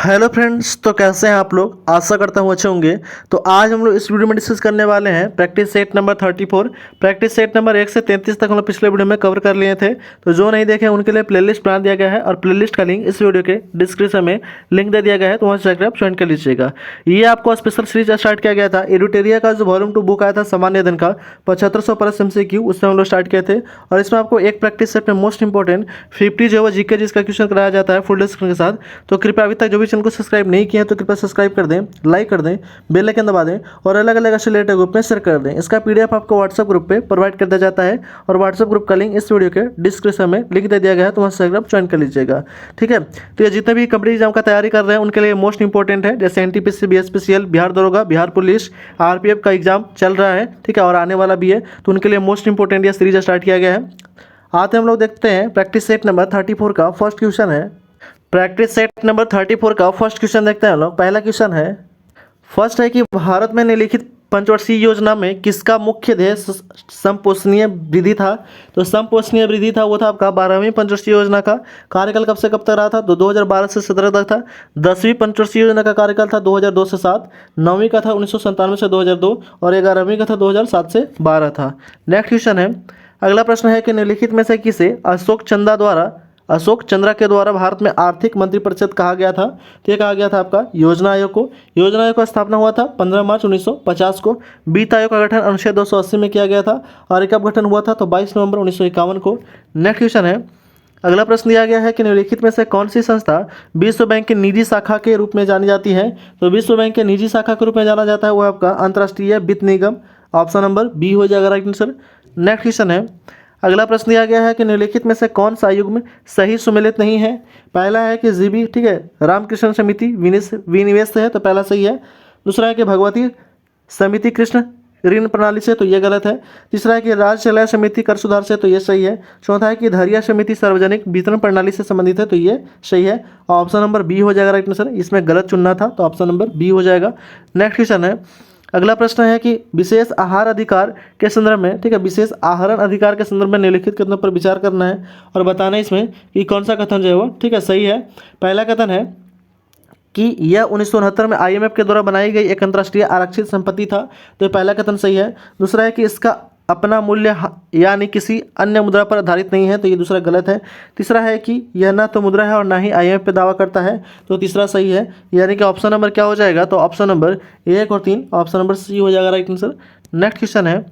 Hello friends, तो कैसे हैं आप लोग। आशा करता हूँ अच्छे होंगे। तो आज हम लोग इस वीडियो में डिस्कस करने वाले हैं practice set number 34। Practice set number 1 से 33 तक हम लोग पिछले वीडियो में कवर कर लिए थे। तो जो नहीं देखे उनके लिए प्लेलिस्ट बना दिया गया है और प्लेलिस्ट का लिंक इस वीडियो के डिस्क्रिप्शन में लिंक दे दिया गया है, तो वहाँ से जाकर आप ज्वाइन कर लीजिएगा। ये आपको स्पेशल सीरीज स्टार्ट किया गया था। एडुटेरिया का जो वॉल्यूम 2 बुक आया था सामान्य अध्ययन का 7500 प्लस MCQ, उसमें हम लोग स्टार्ट किए थे। और इसमें आपको एक प्रैक्टिस सेट में मोस्ट इंपॉर्टेंट 50 जो है जीके जिसका क्वेश्चन कराया जाता है फुल डिस्क्रिप्शन के साथ। तो कृपया अभी तक जो भी चैनल को सब्सक्राइब नहीं किए हैं तो कृपया सब्सक्राइब कर दें, लाइक कर दें, बेल आइकन दबा दें और अलग अलग ऐसे रिलेटेड ग्रुप में शेयर कर दें। इसका PDF आपको व्हाट्सएप ग्रुप पे प्रोवाइड कर दिया जाता है और व्हाट्सएप ग्रुप का लिंक इस वीडियो के डिस्क्रिप्शन में लिंक दे दिया गया है, तो वहाँ से आप ज्वाइन कर लीजिएगा। ठीक है। तो ये जितने भी कंपनी एग्जाम का तैयारी कर रहे हैं उनके लिए मोस्ट इंपॉर्टेंट है, जैसे NTPC, BSPCL, बिहार दरोगा, बिहार पुलिस, RPF का एग्जाम चल रहा है। ठीक है, और आने वाला भी है, तो उनके लिए मोस्ट इंपॉर्टेंट यह सीरीज स्टार्ट किया गया है। आते हम लोग देखते हैं प्रैक्टिस सेट नंबर 34 का फर्स्ट क्वेश्चन है। प्रैक्टिस सेट नंबर 34 का फर्स्ट क्वेश्चन देखते हैं हम लोग। पहला क्वेश्चन है, फर्स्ट है कि भारत में निम्नलिखित पंचवर्षीय योजना में किसका मुख्य ध्येय समपोषणीय वृद्धि था। तो समपोषणीय वृद्धि था वो था आपका 12वीं पंचवर्षीय योजना का कार्यकाल कब से कब तक रहा था, तो 2012 से 17 तक था। 10वीं पंचवर्षीय योजना का कार्यकाल था 2002 से 7, 9वीं का था 1997 से 2002 और 11वीं का था 2007 से 12 था। नेक्स्ट क्वेश्चन है, अगला प्रश्न है कि निम्नलिखित में से किसे अशोक चंद्रा के द्वारा भारत में आर्थिक मंत्रिपरिषद कहा गया था। तो ये कहा गया था आपका योजना आयोग को। योजना आयोग का स्थापना हुआ था 15 मार्च 1950 को। वित्त आयोग का गठन अनुच्छेद 280 में किया गया था और कब गठन हुआ था, तो 22 नवंबर 1951 को। नेक्स्ट क्वेश्चन है, अगला प्रश्न दिया गया है कि निम्नलिखित में से कौन सी संस्था विश्व बैंक की निजी शाखा के रूप में जानी जाती है। तो विश्व बैंक के निजी शाखा के रूप में जाना जाता है वो आपका अंतर्राष्ट्रीय वित्त निगम। ऑप्शन नंबर बी हो जाएगा राइट आंसर। नेक्स्ट क्वेश्चन है, अगला प्रश्न दिया गया है कि निम्नलिखित में से कौन सा युग्म सही सुमेलित नहीं है। पहला है कि जीबी, ठीक है, रामकृष्ण समिति विनिवेश से है, तो पहला सही है। दूसरा है कि भगवती समिति कृष्ण ऋण प्रणाली से, तो ये गलत है। तीसरा है कि राज्य चलय समिति कर सुधार से, तो ये सही है। चौथा है कि धैर्य समिति सार्वजनिक वितरण प्रणाली से संबंधित है, तो ये सही है। ऑप्शन नंबर बी हो जाएगा राइट आंसर। इसमें गलत चुनना था, तो ऑप्शन नंबर बी हो जाएगा। नेक्स्ट क्वेश्चन है, अगला प्रश्न है कि विशेष आहार अधिकार के संदर्भ में, ठीक है, विशेष आहरण अधिकार के संदर्भ में निम्नलिखित कथनों पर विचार करना है और बताना है इसमें कि कौन सा कथन जो है वो, ठीक है, सही है। पहला कथन है कि यह 1969 में IMF के द्वारा बनाई गई एक अंतर्राष्ट्रीय आरक्षित संपत्ति था, तो ये पहला कथन सही है। दूसरा है कि इसका अपना मूल्य यानी किसी अन्य मुद्रा पर आधारित नहीं है, तो ये दूसरा गलत है। तीसरा है कि यह ना तो मुद्रा है और ना ही IMF पे दावा करता है, तो तीसरा सही है। यानी कि ऑप्शन नंबर क्या हो जाएगा, तो ऑप्शन नंबर 1 और 3, ऑप्शन नंबर सी हो जाएगा राइट आंसर। नेक्स्ट क्वेश्चन है,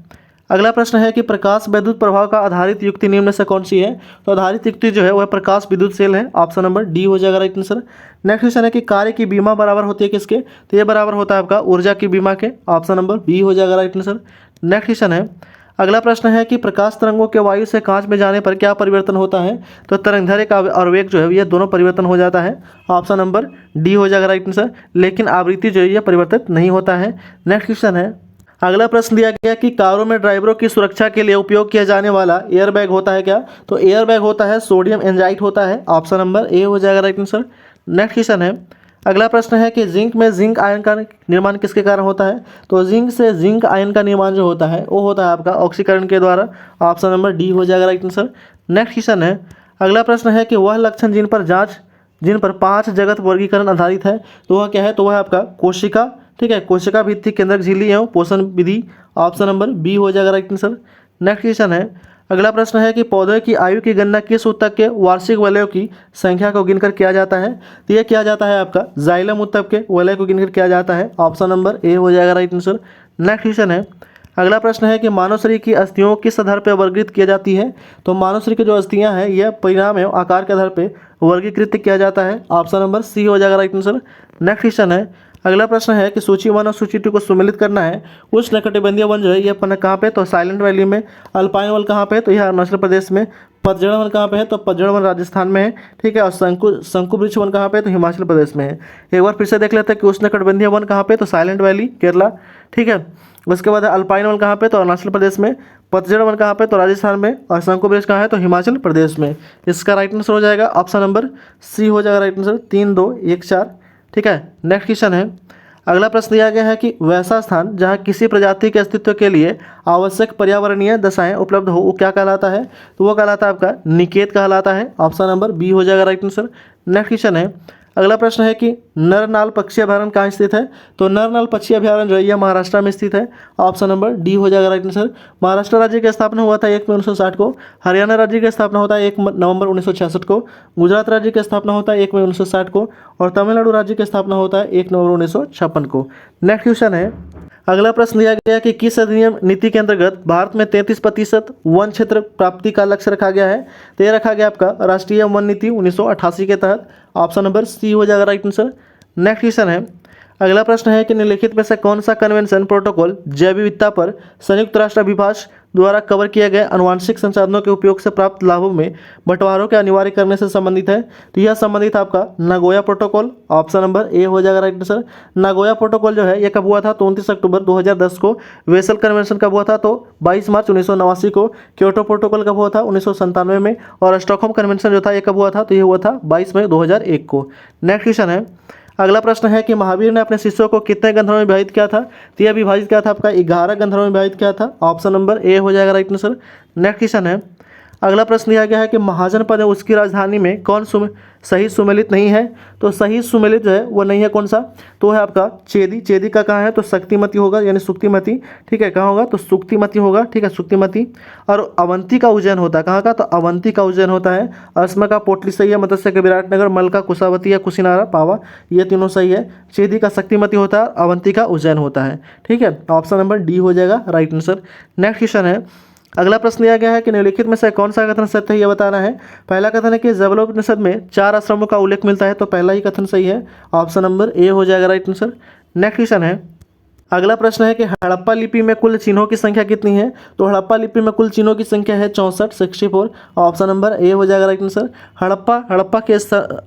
अगला प्रश्न है कि प्रकाश विद्युत प्रभाव का आधारित युक्ति निम्न में से कौन सी है। तो आधारित युक्ति जो है वह प्रकाश विद्युत सेल है। ऑप्शन नंबर डी हो जाएगा राइट आंसर। नेक्स्ट क्वेश्चन है कि कार्य की बीमा बराबर होती है किसके, तो ये बराबर होता है आपका ऊर्जा की बीमा के। ऑप्शन नंबर बी हो जाएगा राइट आंसर। नेक्स्ट क्वेश्चन है, अगला प्रश्न है कि प्रकाश तरंगों के वायु से कांच में जाने पर क्या परिवर्तन होता है। तो तरंगदैर्घ्य का और वेग जो है ये दोनों परिवर्तन हो जाता है। ऑप्शन नंबर डी हो जाएगा राइट आंसर। लेकिन आवृत्ति जो है ये परिवर्तित नहीं होता है। नेक्स्ट क्वेश्चन है, अगला प्रश्न दिया गया कि कारों में ड्राइवरों की सुरक्षा के लिए उपयोग किया जाने वाला एयरबैग होता है क्या। तो एयरबैग होता है सोडियम एंजाइट होता है। ऑप्शन नंबर ए हो जाएगा राइट आंसर। नेक्स्ट क्वेश्चन है, अगला प्रश्न है कि जिंक में जिंक आयन का निर्माण किसके कारण होता है। तो जिंक से जिंक आयन का निर्माण जो होता है वो होता है आपका ऑक्सीकरण के द्वारा। ऑप्शन नंबर डी हो जाएगा राइट आंसर। नेक्स्ट क्वेश्चन है, अगला प्रश्न है कि वह लक्षण जिन पर 5 जगत वर्गीकरण आधारित है, तो वह क्या है, तो वह आपका कोशिका, ठीक है, कोशिका भित्ति केंद्रक झिल्ली एवं पोषण विधि। ऑप्शन नंबर बी हो जाएगा राइट आंसर। नेक्स्ट क्वेश्चन है, अगला प्रश्न है कि पौधे की आयु की गणना किस ऊतक के वार्षिक वलयों की संख्या को गिनकर किया जाता है। तो यह किया जाता है आपका जाइलम ऊतक के वलय को गिनकर किया जाता है। ऑप्शन नंबर ए हो जाएगा राइट आंसर। नेक्स्ट क्वेश्चन है, अगला प्रश्न है कि मानव शरीर की अस्थियों किस आधार पर वर्गीकृत की जाती है। तो मानव शरीर की जो अस्थियां हैं यह परिणाम एवं आकार के आधार पर वर्गीकृत किया जाता है। ऑप्शन नंबर सी हो जाएगा राइट आंसर। नेक्स्ट क्वेश्चन है, अगला प्रश्न है कि सूची 1 और सूची 2 को सम्मिलित करना है। उष्णकटिबंधीय वन जो है यह कहाँ पे, तो साइलेंट वैली में। अल्पाइन वन कहाँ पे, तो यह अरुणाचल प्रदेश में। पतझड़ वन कहाँ पे है, तो पतझड़ वन राजस्थान में है। ठीक है, और शंकु वृक्ष वन कहाँ पे, तो हिमाचल प्रदेश में है। एक बार फिर से देख लेते हैं कि उष्णकटिबंधीय वन कहाँ पे, तो साइलेंट वैली केरला। ठीक है, उसके बाद अल्पाइन वन कहाँ पे, तो अरुणाचल प्रदेश में। पतझड़ वन कहाँ पे, तो राजस्थान में। और शंकु वृक्ष कहाँ है, तो हिमाचल प्रदेश में। इसका राइट आंसर हो जाएगा ऑप्शन नंबर सी हो जाएगा राइट आंसर। 3, 2, 1, 4। ठीक है, नेक्स्ट क्वेश्चन है, अगला प्रश्न दिया गया है कि वैसा स्थान जहां किसी प्रजाति के अस्तित्व के लिए आवश्यक पर्यावरणीय दशाएं उपलब्ध हो वो क्या कहलाता है। तो वो कहलाता है आपका निकेत कहलाता है। ऑप्शन नंबर बी हो जाएगा राइट आंसर। नेक्स्ट क्वेश्चन है, अगला प्रश्न है कि नरनाल पक्षी अभयारण्य कहाँ स्थित है? तो नरनाल पक्षी अभयारण्य जो है यह महाराष्ट्र में स्थित है। ऑप्शन नंबर डी हो जाएगा राइट आंसर। महाराष्ट्र राज्य की स्थापना हुआ था 1 मई 1960 को। हरियाणा राज्य की स्थापना होता है 1 नवंबर 1966 को। गुजरात राज्य की स्थापना होता है 1 मई 1960 को। और तमिलनाडु राज्य की स्थापना होता है 1 नवंबर 1956 को। नेक्स्ट क्वेश्चन है, अगला प्रश्न दिया गया कि किस अधिनियम नीति के अंतर्गत भारत में 33% वन क्षेत्र प्राप्ति का लक्ष्य रखा गया है? तो ये रखा गया आपका राष्ट्रीय वन नीति 1988 के तहत। ऑप्शन नंबर सी हो जाएगा राइट आंसर। नेक्स्ट क्वेश्चन है, अगला प्रश्न है कि निम्नलिखित में से कौन सा कन्वेंशन प्रोटोकॉल जैव विविधता पर संयुक्त राष्ट्र अभिभाषण द्वारा कवर किए गए अनुवांशिक संसाधनों के उपयोग से प्राप्त लाभों में बंटवारों के अनिवार्य करने से संबंधित है? तो यह संबंधित आपका Nagoya protocol. Option number A हो जाएगा राइट आंसर। नागोया प्रोटोकॉल जो है यह कब हुआ था? तो 29 अक्टूबर 2010 को। वेसल कन्वेंशन कब हुआ था? तो 22 मार्च 1989 को। क्योटो प्रोटोकॉल कब हुआ था? 1997 में। और स्टॉकहोम कन्वेंशन जो था यह कब हुआ था? तो यह हुआ था 22 मई 2001 को। नेक्स्ट क्वेश्चन है, अगला प्रश्न है कि महावीर ने अपने शिष्यों को कितने गंधर्वों में विभाजित किया था? तो यह विभाजित किया था आपका 11 गंधर्वों में विभाजित किया था। ऑप्शन नंबर ए हो जाएगा राइट आंसर। नेक्स्ट क्वेश्चन है, अगला प्रश्न दिया गया है कि महाजनपद है उसकी राजधानी में कौन सही सुमेलित नहीं है? तो सही सुमेलित जो है वो नहीं है कौन सा? तो है आपका चेदी। चेदी का कहाँ है? तो शक्तिमती होगा यानी सुक्तिमती। ठीक है, कहाँ होगा? तो सुक्तिमती होगा। ठीक है, सुक्तिमती। और अवंती का उज्जैन होता है कहाँ का? तो अवंती का उज्जैन होता है। अस्म का पोटली सही है, मत्स्य का विराटनगर, मल का कुशावती या कुशीनारा पावा, ये तीनों सही है। चेदी का शक्तिमती होता है, अवंती का उज्जैन होता है। ठीक है, ऑप्शन नंबर डी हो जाएगा राइट आंसर। नेक्स्ट क्वेश्चन है, अगला प्रश्न दिया गया है कि निम्नलिखित में से कौन सा कथन सत्य है यह बताना है। पहला कथन है कि जबलोपनिषद में 4 आश्रमों का उल्लेख मिलता है, तो पहला ही कथन सही है। ऑप्शन नंबर ए हो जाएगा राइट आंसर। नेक्स्ट क्वेश्चन है, अगला प्रश्न है कि हड़प्पा लिपि में कुल चिन्हों की संख्या कितनी है? तो हड़प्पा लिपि में कुल चिन्हों की संख्या है 64, 64। ऑप्शन नंबर ए हो जाएगा राइट आंसर। हड़प्पा के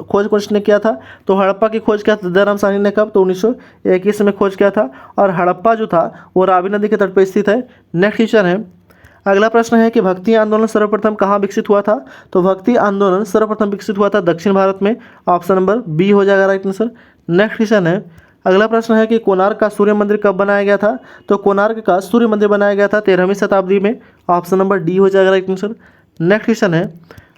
खोज किसने किया था? तो हड़प्पा की खोज किया था दयाराम साहनी ने कब? तो 1921 में खोज किया था। और हड़प्पा जो था वो रावी नदी के तट पर स्थित है। नेक्स्ट क्वेश्चन है, अगला प्रश्न है कि भक्ति आंदोलन सर्वप्रथम कहाँ विकसित हुआ था? तो भक्ति आंदोलन सर्वप्रथम विकसित हुआ था दक्षिण भारत में। ऑप्शन नंबर बी हो जाएगा राइट आंसर। नेक्स्ट क्वेश्चन है, अगला प्रश्न है कि कोणार्क का सूर्य मंदिर कब बनाया गया था? तो कोणार्क का सूर्य मंदिर बनाया गया था 13वीं शताब्दी में। ऑप्शन नंबर डी हो जाएगा राइट आंसर। नेक्स्ट क्वेश्चन है,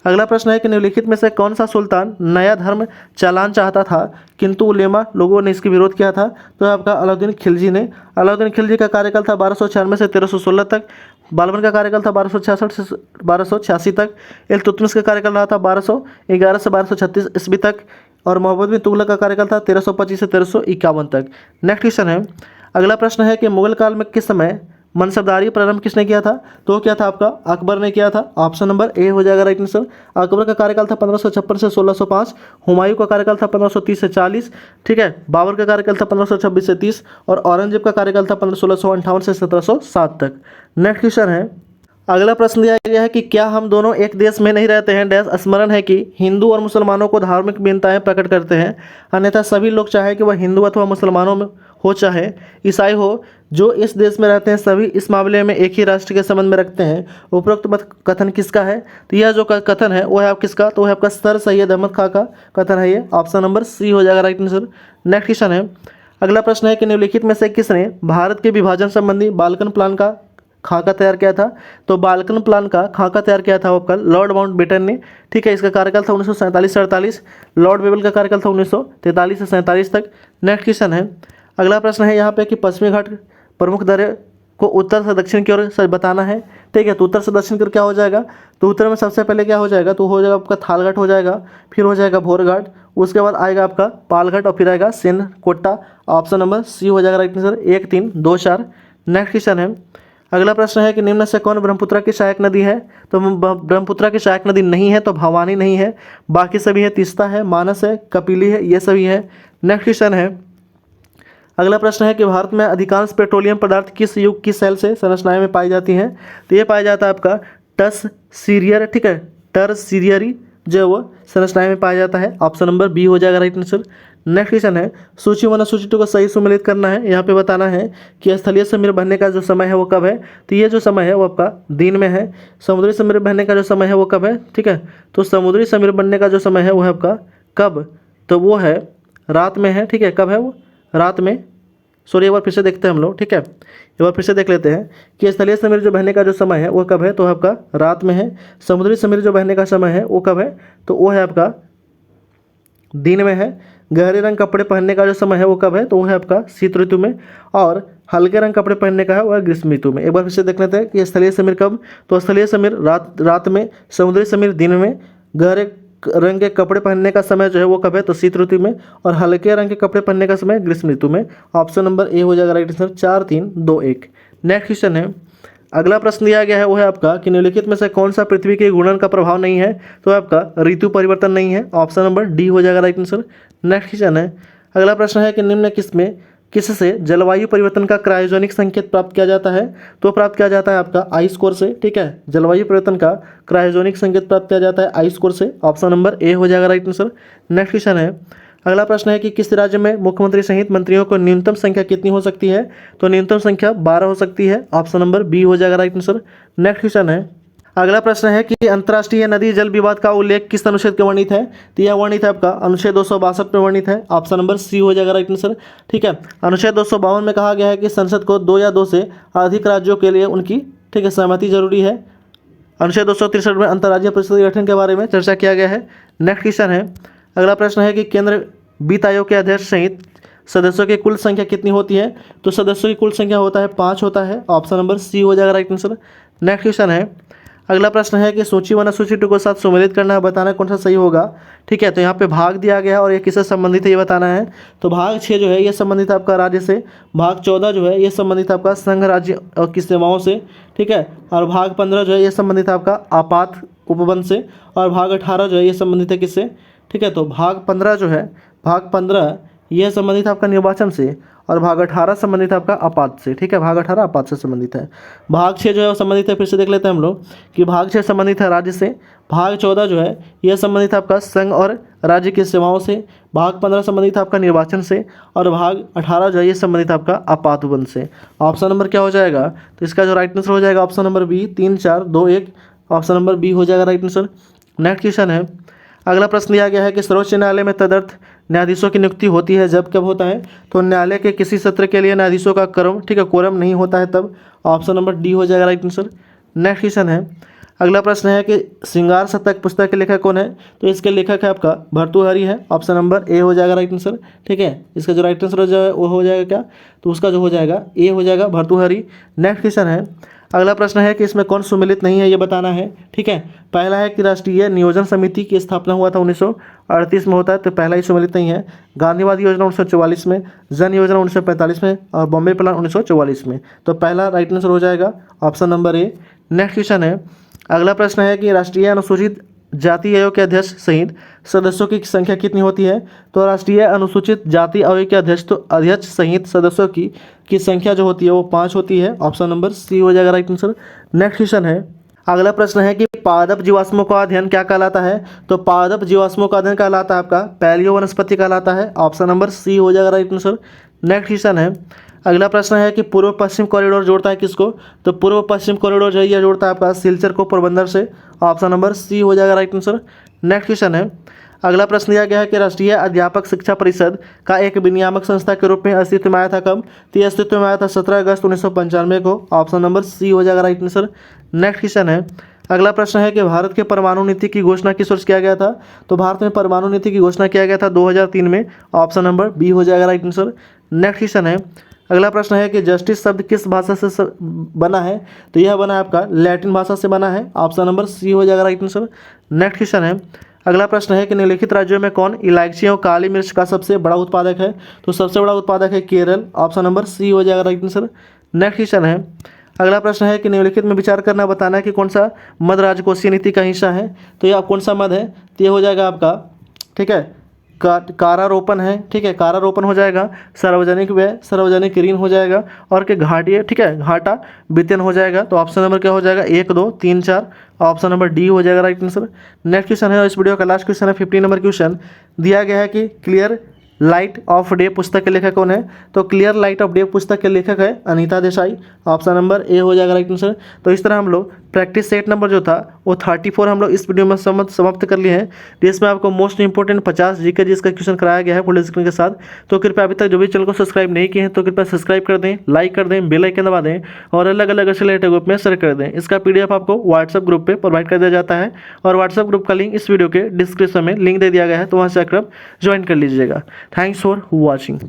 अगला प्रश्न है कि निम्नलिखित में से कौन सा सुल्तान नया धर्म चालान चाहता था किंतु उलेमा लोगों ने इसके विरोध किया था? तो आपका अलाउद्दीन खिलजी ने। अलाउद्दीन खिलजी का कार्यकाल था 1296 से 1316 तक। बालबन का कार्यकाल था 1266 से 1286 तक। इल्तुतमिश का कार्यकाल रहा था 1211 से 1236 ईस्वी तक। और मोहम्मद बिन तुगलक का कार्यकाल था 1325 से 1351 तक। नेक्स्ट क्वेश्चन है, अगला प्रश्न है कि मुगल काल में किस समय मनसबदारी प्रारंभ किसने किया था? तो क्या था आपका अकबर ने किया था। ऑप्शन नंबर ए हो जाएगा राइट आंसर। अकबर का कार्यकाल था 1556 से 1605। हुमायूं का कार्यकाल था 1530 से 40। ठीक है, बाबर का कार्यकाल था 1526 से 30। और औरंगजेब का कार्यकाल था 1658 से 1707 तक। नेक्स्ट क्वेश्चन है, अगला प्रश्न दिया गया है कि क्या हम दोनों एक देश में नहीं रहते हैं? डैश स्मरण है कि हिंदू और मुसलमानों को धार्मिक भिन्नताएं प्रकट करते हैं, अन्यथा सभी लोग चाहे कि वह हिंदू अथवा मुसलमानों में हो चाहे ईसाई हो, जो इस देश में रहते हैं सभी इस मामले में एक ही राष्ट्र के संबंध में रखते हैं। उपरोक्त मत कथन किसका है? तो यह जो कथन है वो है आप किसका? तो है आपका सर सैयद अहमद खां का कथन है ये। ऑप्शन नंबर सी हो जाएगा राइट आंसर। नेक्स्ट क्वेश्चन है, अगला प्रश्न है कि निम्नलिखित में से किसने भारत के विभाजन संबंधी बाल्कन प्लान का खाका तैयार किया था? तो बाल्कन प्लान का खाका तैयार किया था आपका लॉर्ड माउंटबेटन ने। ठीक है, इसका कार्यकाल था 1947 से 48। लॉर्ड वेबल का कार्यकाल था 1943 से 47 तक। नेक्स्ट क्वेश्चन है, अगला प्रश्न है यहाँ पे कि पश्चिमी घाट प्रमुख दर्रे को उत्तर से दक्षिण की ओर से बताना है। ठीक है, तो उत्तर से दक्षिण की ओर क्या हो जाएगा? तो उत्तर में सबसे पहले क्या हो जाएगा? तो हो जाएगा आपका थालघाट हो जाएगा, फिर हो जाएगा भोरघाट, उसके बाद आएगा आपका पालघाट और फिर आएगा सेन कोट्टा। ऑप्शन नंबर सी हो जाएगा राइट आंसर 1, 3, 2, 4। नेक्स्ट क्वेश्चन है, अगला प्रश्न है कि निम्न से कौन ब्रह्मपुत्र की सहायक नदी है? तो ब्रह्मपुत्र की सहायक नदी नहीं है, तो भवानी नहीं है, बाकी सभी है। तीस्ता है, मानस है, कपिली है, ये सभी है। नेक्स्ट क्वेश्चन है, अगला प्रश्न है कि भारत में अधिकांश पेट्रोलियम पदार्थ किस युग की सेल से संरचनाएं में पाई जाती हैं? तो ये पाया जाता है आपका टर्सियरी। ठीक है, टर्सियरी जो वो संरचनाएं में पाया जाता है। ऑप्शन नंबर बी हो जाएगा राइट आंसर। नेक्स्ट क्वेश्चन है, सूची 1 और सूची 2 को सही सुमेलित करना है। यहाँ पे बताना है कि स्थलीय समुद्र बहने का जो समय है वो कब है? तो ये जो समय है वो आपका दिन में है। समुद्री समुद्र बहने का जो समय है वो कब है? ठीक है, तो समुद्री समुद्र बनने का जो समय है वो है आपका कब? तो वो है रात में है। ठीक है, कब है वो? रात में। सॉरी, एक बार फिर से देखते हैं हम लोग। ठीक है, एक बार फिर से देख लेते हैं कि स्थलीय समुद्र जो बहने का जो समय है वो कब है? तो आपका रात में है। समुद्री समुद्र जो बहने का समय है वो कब है? तो वो है आपका दिन में है। गहरे रंग कपड़े पहनने का जो समय है वो कब है, तो वो है आपका शीत ऋतु में, और हल्के रंग कपड़े पहनने का है वह ग्रीष्म ऋतु में। एक बार फिर से देख लेते हैं कि स्थलीय समीर कब, तो स्थलीय समीर रात में, समुद्री समीर दिन में, गहरे रंग के कपड़े पहनने का समय जो है वो कब है, तो शीत ऋतु में, और हल्के रंग के कपड़े पहनने का समय ग्रीष्म ऋतु में। ऑप्शन नंबर ए हो जाएगा राइट आंसर, 4 3 2 1। नेक्स्ट क्वेश्चन है, अगला प्रश्न दिया गया है वो है आपका कि निम्नलिखित में से कौन सा पृथ्वी के घूर्णन का प्रभाव नहीं है, तो आपका ऋतु परिवर्तन नहीं है। ऑप्शन नंबर डी हो जाएगा राइट आंसर। नेक्स्ट क्वेश्चन है, अगला प्रश्न है कि निम्न किससे जलवायु परिवर्तन का क्रायोजेनिक संकेत प्राप्त किया जाता है, तो प्राप्त किया जाता है आपका आई स्कोर से। ठीक है, जलवायु परिवर्तन का क्रायोजेनिक संकेत प्राप्त किया जाता है आई स्कोर से। ऑप्शन नंबर ए हो जाएगा राइट आंसर। नेक्स्ट क्वेश्चन है, अगला प्रश्न है कि किस राज्य में मुख्यमंत्री सहित मंत्रियों को न्यूनतम संख्या कितनी हो सकती है, तो न्यूनतम संख्या 12 हो सकती है। ऑप्शन नंबर बी हो जाएगा राइट आंसर। नेक्स्ट क्वेश्चन है, अगला प्रश्न है कि अंतर्राष्ट्रीय नदी जल विवाद का उल्लेख किस अनुच्छेद के वर्णित है, तो यह वर्णित है आपका अनुच्छेद 262 में वर्णित है। ऑप्शन नंबर सी हो जाएगा राइट आंसर। ठीक है, अनुच्छेद 252 में कहा गया है कि संसद को 2 या 2 से अधिक राज्यों के लिए उनकी ठीक है सहमति जरूरी है। अनुच्छेद 263 में अंतर्राज्यीय परिषद के गठन के बारे में चर्चा किया गया है। नेक्स्ट क्वेश्चन है, अगला प्रश्न है कि केंद्र वित्त आयोग के अध्यक्ष सहित सदस्यों की कुल संख्या कितनी होती है, तो सदस्यों की कुल संख्या होता है 5 होता है। ऑप्शन नंबर सी हो जाएगा राइट आंसर। नेक्स्ट क्वेश्चन है, अगला प्रश्न है कि सूची 1 और सूची 2 को साथ सम्मिलित करना है, बताना कौन सा सही होगा। ठीक है, तो यहाँ पे भाग दिया गया है और ये किससे संबंधित है ये बताना है। तो भाग 6 जो है ये संबंधित है आपका राज्य से, भाग 14 जो है ये संबंधित है आपका संघ राज्य और की सेवाओं से। ठीक है, और भाग 15 जो है ये संबंधित है आपका आपात उपबंध से, और भाग 18 जो है ये संबंधित है किससे। ठीक है, तो भाग 15 जो है, भाग 15 यह संबंधित है आपका निर्वाचन से, और भाग 18 संबंधित है आपका आपात से। ठीक है, भाग 18 आपात से संबंधित है। भाग 6 जो है वो संबंधित है, फिर से देख लेते हैं हम लोग कि भाग 6 संबंधित है राज्य से, भाग 14 जो है यह संबंधित है आपका संघ और राज्य की सेवाओं से, भाग 15 संबंधित है आपका निर्वाचन से, और भाग 18 जो है ये संबंधित है आपका आपात उपबंध से। ऑप्शन नंबर क्या हो जाएगा, तो इसका जो राइट आंसर हो जाएगा option number B, 3 4 2 1। Option number B हो जाएगा राइट आंसर। नेक्स्ट क्वेश्चन है, अगला प्रश्न दिया गया है कि सर्वोच्च न्यायालय में तदर्थ न्यायाधीशों की नियुक्ति होती है जब कब होता है, तो न्यायालय के किसी सत्र के लिए न्यायाधीशों का क्रम ठीक है कोरम नहीं होता है तब। ऑप्शन नंबर डी हो जाएगा राइट आंसर। नेक्स्ट क्वेश्चन है, अगला प्रश्न है कि श्रृंगार शतक पुस्तक के लेखक कौन है, तो इसके लेखक है आपका भर्तृहरि है। ऑप्शन नंबर ए हो जाएगा राइट आंसर। ठीक है, इसका जो राइट आंसर हो जाएगा वो हो जाएगा क्या, तो उसका जो हो जाएगा ए हो जाएगा भर्तृहरि। नेक्स्ट क्वेश्चन है, अगला प्रश्न है कि इसमें कौन सम्मिलित नहीं है ये बताना है। ठीक है, पहला है कि राष्ट्रीय नियोजन समिति की स्थापना हुआ था 1938 में होता है, तो पहला ही सम्मिलित नहीं है। गांधीवादी योजना 1944 में, जन योजना 1945 में, और बॉम्बे प्लान 1944 में, तो पहला राइट आंसर हो जाएगा option number A. Next question है, अगला प्रश्न है कि राष्ट्रीय अनुसूचित जाति आयोग के अध्यक्ष सहित सदस्यों की संख्या कितनी होती है, तो राष्ट्रीय अनुसूचित जाति आयोग के अध्यक्ष सहित सदस्यों की संख्या जो होती है वो 5 होती है। ऑप्शन नंबर सी हो जाएगा राइट आंसर। नेक्स्ट क्वेश्चन है, अगला प्रश्न है कि पादप जीवाश्मों का अध्ययन क्या कहलाता है, तो पादप जीवाश्मों का अध्ययन कहलाता है आपका पैलियो वनस्पति कहलाता है। ऑप्शन नंबर सी हो जाएगा राइट आंसर। नेक्स्ट क्वेश्चन है, अगला प्रश्न है कि पूर्व पश्चिम कॉरिडोर जोड़ता है किसको, तो पूर्व पश्चिम कॉरिडोर जो है ये जोड़ता है आपका सिलचर को पोरबंदर से। ऑप्शन नंबर सी हो जाएगा राइट आंसर। नेक्स्ट क्वेश्चन है, अगला प्रश्न दिया गया है कि राष्ट्रीय अध्यापक शिक्षा परिषद का एक विनियामक संस्था के रूप में अस्तित्व में आया था कब, तो ये अस्तित्व में आया था 17 अगस्त 1995 को। ऑप्शन नंबर सी हो जाएगा राइट आंसर। नेक्स्ट क्वेश्चन है, अगला प्रश्न है कि भारत के परमाणु नीति की घोषणा किस वर्ष किया गया था, तो भारत में परमाणु नीति की घोषणा किया गया था 2003 में। ऑप्शन नंबर बी हो जाएगा राइट आंसर। नेक्स्ट क्वेश्चन है, अगला प्रश्न है कि जस्टिस शब्द किस भाषा से बना है, तो यह बना है आपका लैटिन भाषा से बना है। ऑप्शन नंबर सी हो जाएगा राइट आंसर। नेक्स्ट क्वेश्चन है, अगला प्रश्न है कि निम्नलिखित राज्यों में कौन इलायची और काली मिर्च का सबसे बड़ा उत्पादक है, तो सबसे बड़ा उत्पादक है केरल। ऑप्शन नंबर सी हो जाएगा राइट आंसर। नेक्स्ट क्वेश्चन है, अगला प्रश्न है कि निम्नलिखित में विचार करना बताना है कि कौन सा मद राजकोषीय नीति का हिस्सा है, तो यह कौन सा मद है, तो ये हो जाएगा आपका ठीक है कारारोपण है। ठीक है, कारारोपण हो जाएगा, सार्वजनिक व्यय सार्वजनिक ऋण हो जाएगा, और के घाटिए ठीक है घाटा वित्तन हो जाएगा। तो ऑप्शन नंबर क्या हो जाएगा 1 2 3 4। ऑप्शन नंबर डी हो जाएगा राइट आंसर। नेक्स्ट क्वेश्चन है, इस वीडियो का लास्ट क्वेश्चन है 15 नंबर क्वेश्चन दिया गया है कि क्लियर लाइट ऑफ डे पुस्तक के लेखक कौन है, तो क्लियर लाइट ऑफ डे पुस्तक के लेखक है Anita Desai. Option number A हो जाएगा राइट आंसर। तो इस तरह हम लोग प्रैक्टिस सेट नंबर जो था वो 34 हम लोग इस वीडियो में समाप्त कर लिए हैं, जिसमें आपको मोस्ट इंपॉर्टेंट 50 जीके जिसका क्वेश्चन कराया गया है फुल स्क्रीन के साथ। तो कृपया अभी तक जो भी चैनल को सब्सक्राइब नहीं किए हैं तो कृपया सब्सक्राइब कर दें, लाइक कर दें, बेल आइकन दबा दें और अलग अलग एक्सेलरेटर ग्रुप में शेयर कर दें। इसका PDF आपको व्हाट्सएप ग्रुप पे प्रोवाइड कर दिया जाता है और व्हाट्सएप ग्रुप का लिंक इस वीडियो के डिस्क्रिप्शन में लिंक दे दिया गया है, तो वहाँ से आकर आप ज्वाइन कर लीजिएगा। Thanks for watching.